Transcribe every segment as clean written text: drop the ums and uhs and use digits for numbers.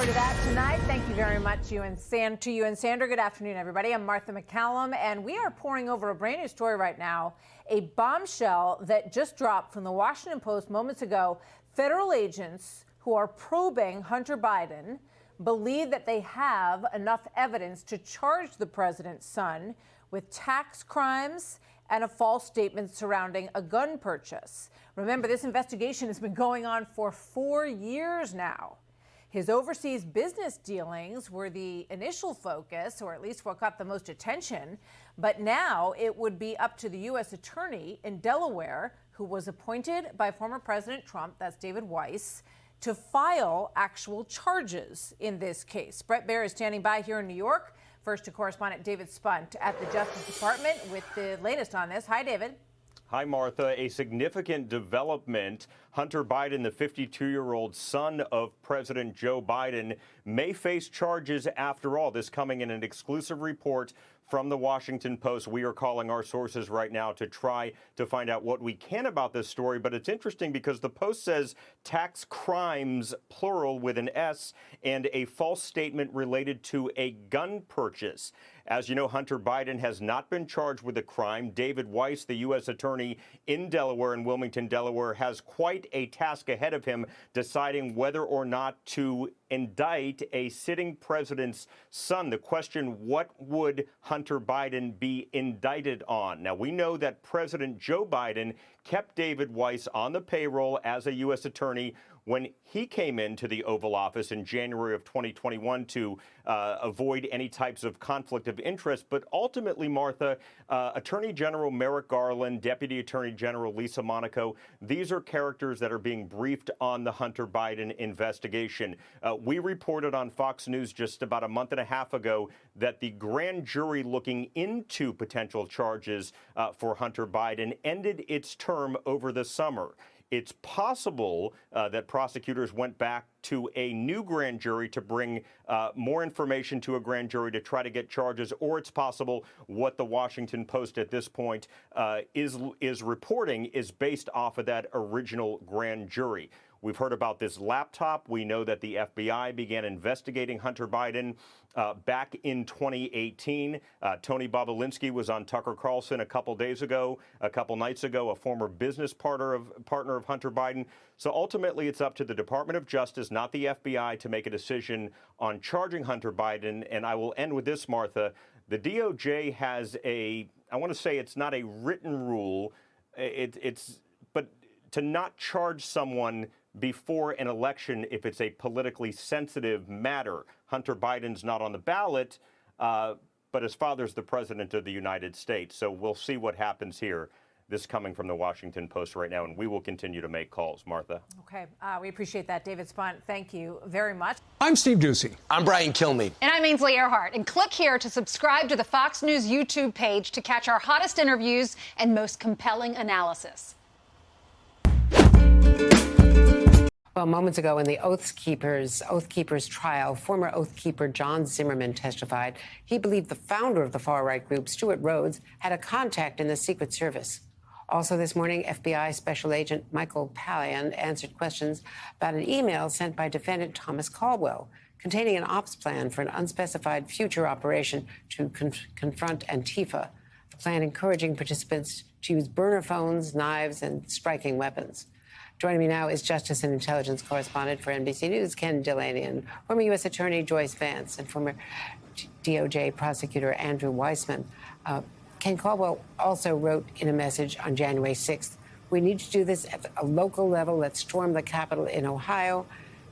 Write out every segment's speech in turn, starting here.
forward to that tonight. Thank you very much to you and Sandra. Good afternoon, everybody. I'm Martha McCallum, and we are pouring over a brand new story right now, a bombshell that just dropped from the Washington Post moments ago. Federal agents who are probing Hunter Biden believe that they have enough evidence to charge the president's son with tax crimes and a false statement surrounding a gun purchase. Remember, this investigation has been going on for 4 years now. His overseas business dealings were the initial focus, or at least what got the most attention. But now it would be up to the U.S. attorney in Delaware, who was appointed by former President Trump, that's David Weiss, to file actual charges in this case. Bret Baier is standing by here in New York. First to correspondent David Spunt at the Justice Department with the latest on this. Hi, David. Hi, Martha. A significant development. Hunter Biden, the 52-year-old son of President Joe Biden, may face charges after all. This coming in an exclusive report from the Washington Post. We are calling our sources right now to try to find out what we can about this story. But it's interesting because the Post says tax crimes, plural with an S, and a false statement related to a gun purchase. As you know, Hunter Biden has not been charged with a crime. David Weiss, the U.S. attorney in Delaware, in Wilmington, Delaware, has quite a task ahead of him deciding whether or not to indict a sitting president's son. The question, what would Hunter Biden be indicted on? Now, we know that President Joe Biden kept David Weiss on the payroll as a U.S. attorney when he came into the Oval Office in January of 2021 to avoid any types of conflict of interest. But ultimately, Martha, Attorney General Merrick Garland, Deputy Attorney General Lisa Monaco, these are characters that are being briefed on the Hunter Biden investigation. We reported on Fox News just about a month and a half ago that the grand jury looking into potential charges for Hunter Biden ended its term over the summer. It's possible that prosecutors went back to a new grand jury to bring more information to a grand jury to try to get charges, or it's possible what the Washington Post at this point is reporting is based off of that original grand jury. We've heard about this laptop. We know that the FBI began investigating Hunter Biden back in 2018. Tony Bobulinski was on Tucker Carlson a couple nights ago, a former business partner of Hunter Biden. So ultimately, it's up to the Department of Justice, not the FBI, to make a decision on charging Hunter Biden. And I will end with this, Martha. The DOJ has I want to say it's not a written rule, but to not charge someone before an election if it's a politically sensitive matter. Hunter Biden's not on the ballot, but his father's the president of the United States. So we'll see what happens here. This coming from the Washington Post right now, and we will continue to make calls. Martha. Okay. We appreciate that, David Spunt. Thank you very much. I'm Steve Doocy. I'm Brian Kilmeade. And I'm Ainsley Earhart. And click here to subscribe to the Fox News YouTube page to catch our hottest interviews and most compelling analysis. Well, moments ago in the Oath Keepers trial, former Oath Keeper John Zimmerman testified he believed the founder of the far-right group, Stewart Rhodes, had a contact in the Secret Service. Also this morning, FBI Special Agent Michael Palin answered questions about an email sent by defendant Thomas Caldwell containing an ops plan for an unspecified future operation to confront Antifa, the plan encouraging participants to use burner phones, knives, and striking weapons. Joining me now is Justice and Intelligence Correspondent for NBC News, Ken Delaney, and former U.S. Attorney Joyce Vance, and former DOJ Prosecutor Andrew Weissman. Ken Caldwell also wrote in a message on January 6th, "We need to do this at a local level. Let's storm the Capitol in Ohio."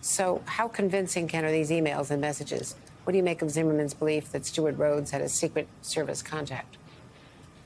So how convincing, Ken, are these emails and messages? What do you make of Zimmerman's belief that Stewart Rhodes had a Secret Service contact?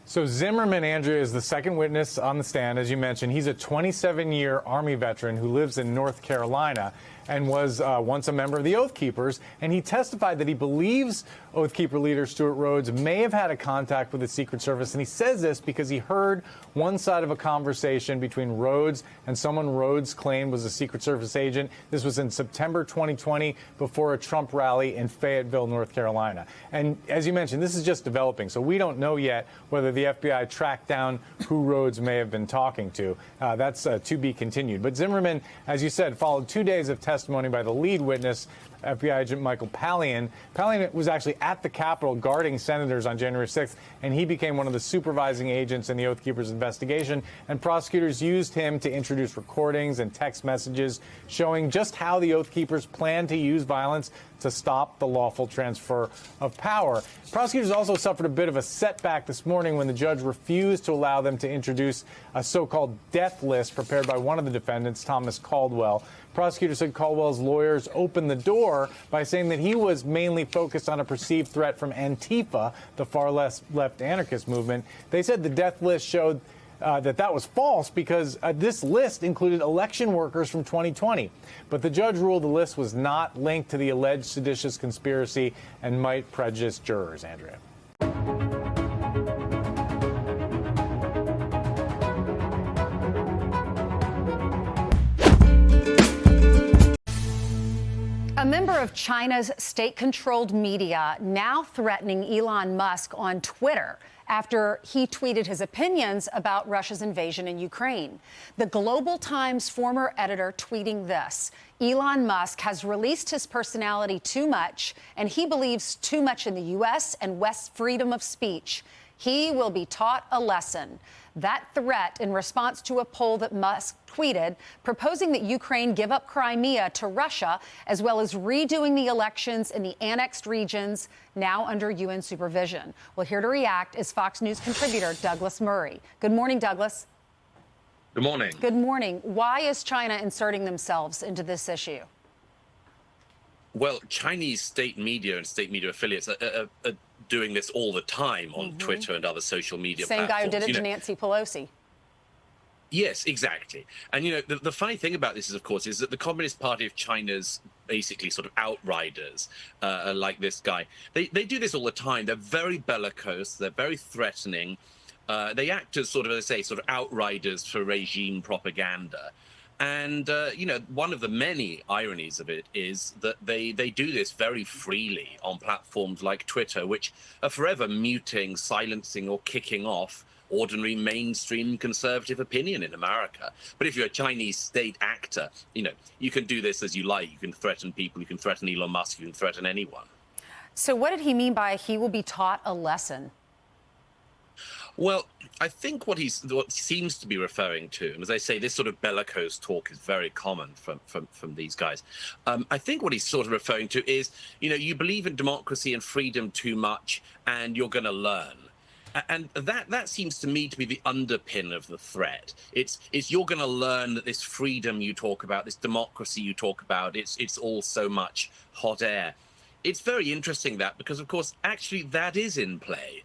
So Zimmerman, Andrea, is the second witness on the stand. As you mentioned, he's a 27-year Army veteran who lives in North Carolina and was once a member of the Oath Keepers. And he testified that he believes Oath Keeper leader Stewart Rhodes may have had a contact with the Secret Service. And he says this because he heard one side of a conversation between Rhodes and someone Rhodes claimed was a Secret Service agent. This was in September 2020 before a Trump rally in Fayetteville, North Carolina. And as you mentioned, this is just developing. So we don't know yet whether the FBI tracked down who Rhodes may have been talking to. That's to be continued. But Zimmerman, as you said, followed 2 days of testimony by the lead witness, FBI agent Michael Pallian. Pallian was actually at the Capitol guarding senators on January 6th, and he became one of the supervising agents in the Oath Keepers investigation. And prosecutors used him to introduce recordings and text messages showing just how the Oath Keepers plan to use violence to stop the lawful transfer of power. Prosecutors also suffered a bit of a setback this morning when the judge refused to allow them to introduce a so-called death list prepared by one of the defendants, Thomas Caldwell. Prosecutors said Caldwell's lawyers opened the door by saying that he was mainly focused on a perceived threat from Antifa, the far-left anarchist movement. They said the death list showed that was false because this list included election workers from 2020. But the judge ruled the list was not linked to the alleged seditious conspiracy and might prejudice jurors, Andrea. A member of China's state-controlled media now threatening Elon Musk on Twitter after he tweeted his opinions about Russia's invasion in Ukraine. The Global Times former editor tweeting this: Elon Musk has released his personality too much, and he believes too much in the U.S. and West's freedom of speech. He will be taught a lesson. That threat in response to a poll that Musk tweeted proposing that Ukraine give up Crimea to Russia, as well as redoing the elections in the annexed regions now under UN supervision. Well, here to react is Fox News contributor Douglas Murray. Good morning, Douglas. Good morning. Good morning. Why is China inserting themselves into this issue? Well, Chinese state media and state media affiliates are doing this all the time on Twitter and other social media Same platforms. guy who did it to Nancy Pelosi. Yes, exactly. And, the funny thing about this is, of course, is that the Communist Party of China's basically sort of outriders, like this guy, they do this all the time. They're very bellicose. They're very threatening. They act as sort of, as I say, sort of outriders for regime propaganda. And, one of the many ironies of it is that they do this very freely on platforms like Twitter, which are forever muting, silencing or kicking off ordinary mainstream conservative opinion in America. But if you're a Chinese state actor, you can do this as you like. You can threaten people. You can threaten Elon Musk. You can threaten anyone. So what did he mean by he will be taught a lesson? Well, I think what he seems to be referring to, and as I say, this sort of bellicose talk is very common from these guys. I think what he's sort of referring to is, you believe in democracy and freedom too much, and you're going to learn. And that seems to me to be the underpin of the threat. It's you're going to learn that this freedom you talk about, this democracy you talk about, it's all so much hot air. It's very interesting because, of course, actually that is in play.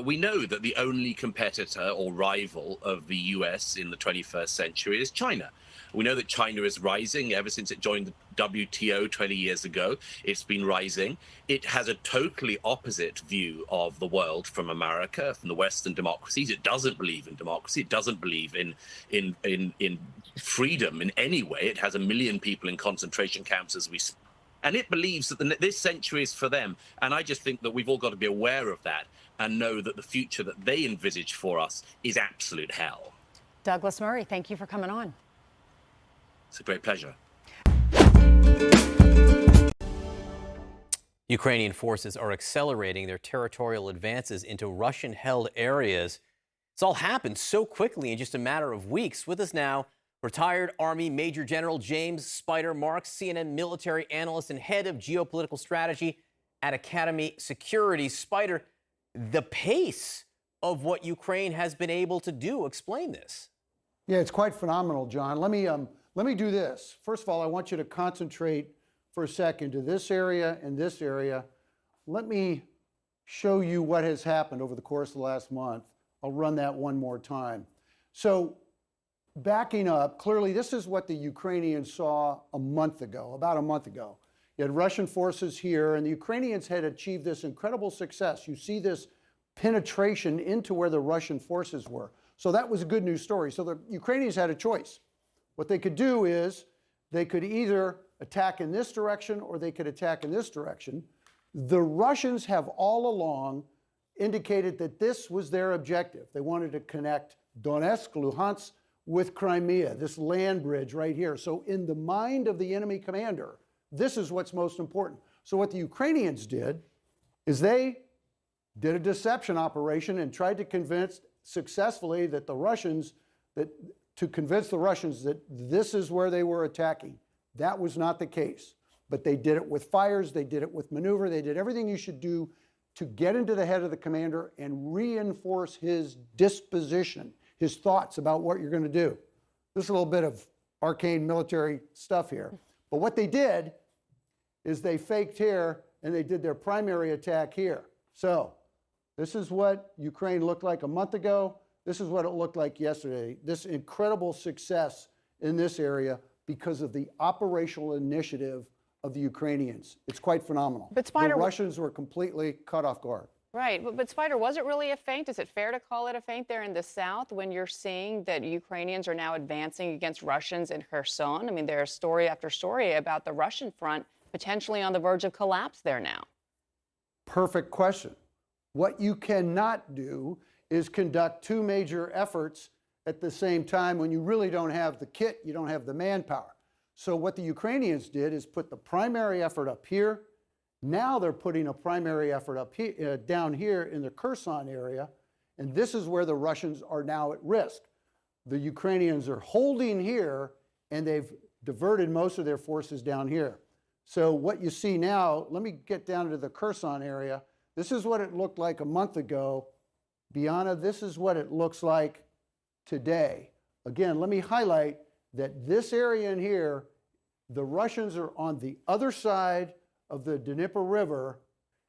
We know that the only competitor or rival of the US in the 21st century is China. We know that China is rising ever since it joined the WTO 20 years ago. It's been rising. It has a totally opposite view of the world from America, from the Western democracies. It doesn't believe in democracy. It doesn't believe in freedom in any way. It has 1 million people in concentration camps as we speak. And it believes that this century is for them. And I just think that we've all got to be aware of that and know that the future that they envisage for us is absolute hell. Douglas Murray, thank you for coming on. It's a great pleasure. Ukrainian forces are accelerating their territorial advances into Russian-held areas. It's all happened so quickly in just a matter of weeks. With us now, retired Army Major General James Spider Marks, CNN military analyst and head of geopolitical strategy at Academy Security. Spider, the pace of what Ukraine has been able to do, explain this. Yeah, it's quite phenomenal, John. Let me do this. First of all, I want you to concentrate for a second to this area and this area. Let me show you what has happened over the course of the last month. I'll run that one more time. So backing up, clearly this is what the Ukrainians saw about a month ago. You had Russian forces here, and the Ukrainians had achieved this incredible success. You see this penetration into where the Russian forces were. So that was a good news story. So the Ukrainians had a choice. What they could do is they could either attack in this direction or they could attack in this direction. The Russians have all along indicated that this was their objective. They wanted to connect Donetsk, Luhansk with Crimea, this land bridge right here. So in the mind of the enemy commander, This is what's most important. So what the Ukrainians did is they did a deception operation and tried to convince successfully that to convince the Russians that this is where they were attacking. That was not the case. But they did it with fires, they did it with maneuver, they did everything you should do to get into the head of the commander and reinforce his disposition, his thoughts about what you're going to do. This is a little bit of arcane military stuff here. But what they did is they faked here and they did their primary attack here. So this is what Ukraine looked like a month ago. This is what it looked like yesterday. This incredible success in this area because of the operational initiative of the Ukrainians. It's quite phenomenal. But Spider, the Russians were completely caught off guard. Right, but Spider, was it really a feint? Is it fair to call it a feint there in the south when you're seeing that Ukrainians are now advancing against Russians in Kherson? I mean, there's story after story about the Russian front potentially on the verge of collapse there now. Perfect question. What you cannot do is conduct two major efforts at the same time when you really don't have the kit, you don't have the manpower. So what the Ukrainians did is put the primary effort up here. Now they're putting a primary effort up here, down here in the Kherson area, and this is where the Russians are now at risk. The Ukrainians are holding here, and they've diverted most of their forces down here. So what you see now, let me get down to the Kherson area. This is what it looked like a month ago. Biana, this is what it looks like today. Again, let me highlight that this area in here, the Russians are on the other side of the Dnieper River.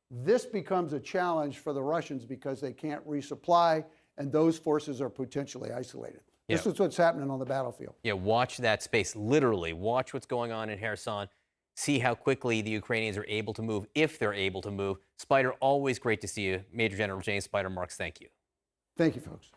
This becomes a challenge for the Russians because they can't resupply, and those forces are potentially isolated. Yeah. This is what's happening on the battlefield. Yeah, watch that space. Literally, watch what's going on in Kherson. See how quickly the Ukrainians are able to move, if they're able to move. Spider, always great to see you. Major General James Spider Marks, thank you. Thank you, folks.